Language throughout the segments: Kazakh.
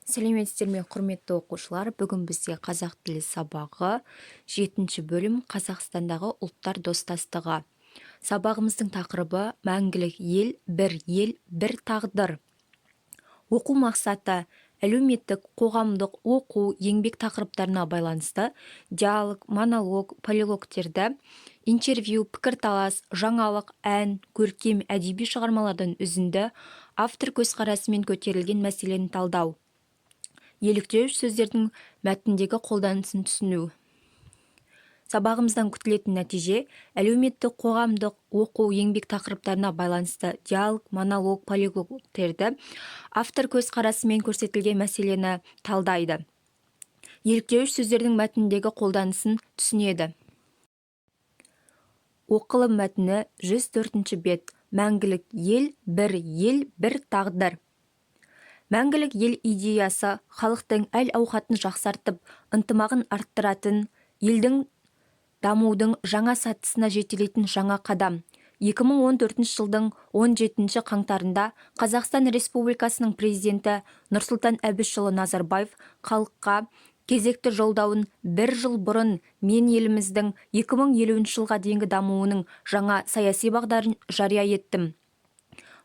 Сәлеметсіздер ме, құрметті оқушылар. Бүгін бізде қазақ тілі сабағы 7-ші бөлім Қазақстандағы ұлттар достастығы. Сабағымыздың тақырыбы мәңгілік ел, бір тағдыр. Оқу мақсаты әлеуметтік, қоғамдық, оқу, еңбек тақырыптарына байланысты диалог, монолог, полилогтерді, интервью, пікірталас, жаңалық, ән, көркем, әдеби шығармалардан үзінді, автор көзқарасымен көтерілген мәселені талдау. Еліктеуіш сөздердің мәтіндегі қолданысын түсіну. Сабағымыздан күтілетін нәтиже әлеуметтік, қоғамдық, оқу, еңбек тақырыптарына байланысты диалог, монолог, полилогтерді автор көзқарасымен көрсетілген мәселені талдайды. Еліктеуіш сөздердің мәтіндегі қолданысын түсінеді. Оқылым мәтіні 104-ші бет. Мәңгілік ел, бір тағдыр. Мәңгілік ел идеясы халықтың әл-ауқатын жақсартып, ынтымағын арттыратын, елдің дамудың жаңа сатысына жетелейтін жаңа қадам. 2014 жылдың 17 қаңтарында Қазақстан Республикасының президенті Нұрсұлтан Әбішұлы Назарбаев халыққа кезекті жолдауын бір жыл бұрын мен еліміздің 2050 жылға дейінгі дамуының жаңа саяси бағдарын жария еттім.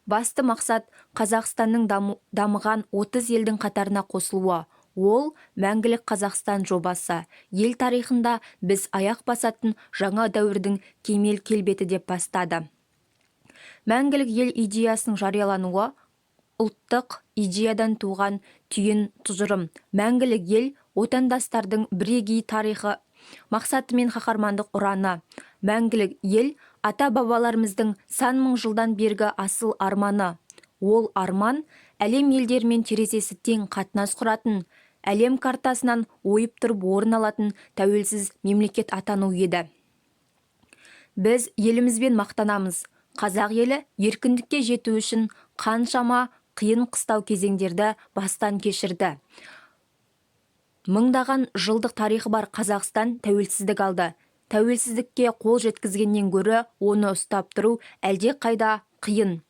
Басты мақсат Қазақстанның дамыған 30 елдің қатарына қосылуы. Ол мәңгілік Қазақстан жобасы. Ел тарихында біз аяқ басатын жаңа дәуірдің кемел келбеті деп бастады. Мәңгілік ел идеясының жариялануы ұлттық идеядан туған түйін тұжырым. Мәңгілік ел отандастардың бірегей тарихы, мақсаты мен қаһармандық ұраны. Мәңгілік ел ата-бабаларымыздың сан мың жылдан бергі асыл арманы. Ол арман әлем елдерімен терезесі тең қатынас құратын, әлем картасынан ойып тұрып орын алатын тәуелсіз мемлекет атану еді. Біз елімізбен мақтанамыз. Қазақ елі еркіндікке жету үшін қаншама қиын қыстау кезеңдерді бастан кешірді. Мыңдаған жылдық тарихы бар Қазақстан тәуелсіздік алды. Тәуелсіздікке қол жеткізгеннен гөрі оны ұстап тұру әлде қайда қиын.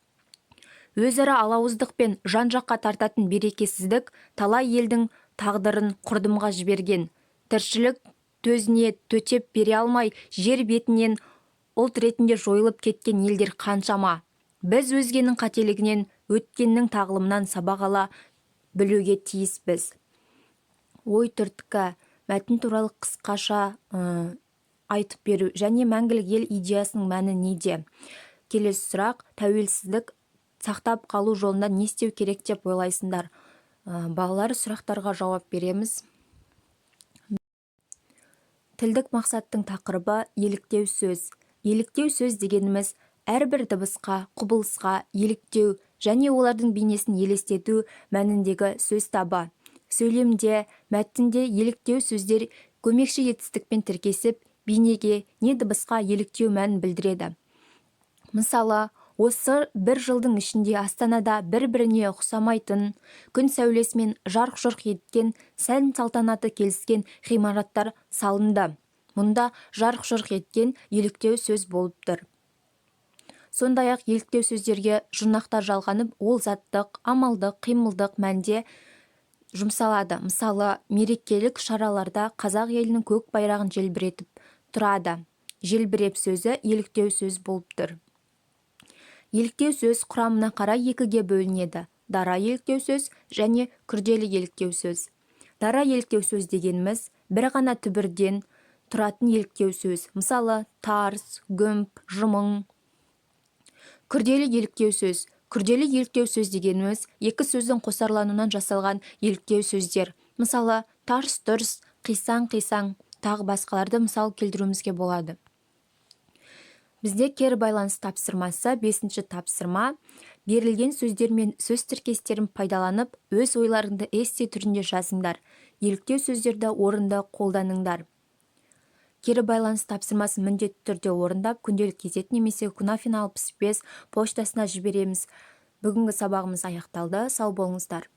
Өзара алауыздық пен жан-жаққа тартатын берекесіздік талай елдің тағдырын құрдымға жіберген. Тіршілік төзіне төтеп бере алмай, жер бетінен ұлт ретінде жойылып кеткен елдер қаншама. Біз өзгенің қателігінен, өткеннің тағылымынан сабақ ала білуге тиіспіз. Ой түрткі, мәтін туралы қысқаша айтып беру және мәңгілік ел идеясының мәні неде? Келесі сұрақ: тәуелсіздік сақтап қалу жолында не істеу керек деп ойлайсыңдар? Балалар, сұрақтарға жауап береміз. Тілдік мақсаттың тақырыбы еліктеу сөз. Еліктеу сөз дегеніміз әрбір дыбысқа, құбылысқа еліктеу және олардың бейнесін елестету мәніндегі сөз табы. Сөйлемде, мәтінде еліктеу сөздер көмекші етістікпен тіркесіп, бейнеге не дыбысқа еліктеу мәнін білдіреді. Мысалы, осы бір жылдың ішінде Астанада бір-біріне ұқсамайтын, күн сәулесімен жарқ-жұрқ еткен, сән салтанаты келіскен ғимараттар салынды. Мұнда жарқ-жұрқ еткен еліктеу сөз болып тұр. Сондай-ақ еліктеу сөздерге жұрнақтар жалғанып, ол заттық, амалдық, қимылдық мәнде жұмсалады. Мысалы, мерекелік шараларда қазақ елінің көк байрағын желбіретіп тұрады. Желбіреп сөзі еліктеу сөз болып тұр. Еліктеу сөз құрамына қарай екіге бөлінеді: дара еліктеу сөз және күрделі еліктеу сөз. Дара еліктеу сөз дегеніміз бір ғана түбірден тұратын еліктеу сөз. Мысалы, тарс, гүмп, жымың. Күрделі еліктеу сөз. Күрделі еліктеу сөз дегеніміз екі сөздің қосарлануынан жасалған еліктеу сөздер. Мысалы, тарс-тұрс, қисаң-қисаң, тағы басқаларды мысал келтіруімізге болады. Бізде кері байланыс тапсырмасы 5-ші тапсырма. Берілген сөздер мен сөз тіркестерін пайдаланып, өз ойларыңды эссе түрінде жазыңдар. Еліктеу сөздерді орынды қолданыңдар. Кері байланыс тапсырмасын міндетті түрде орындап, күнделік кезет немесе Кунафин 65 поштасына жібереміз. Бүгінгі сабағымыз аяқталды. Сау болыңыздар.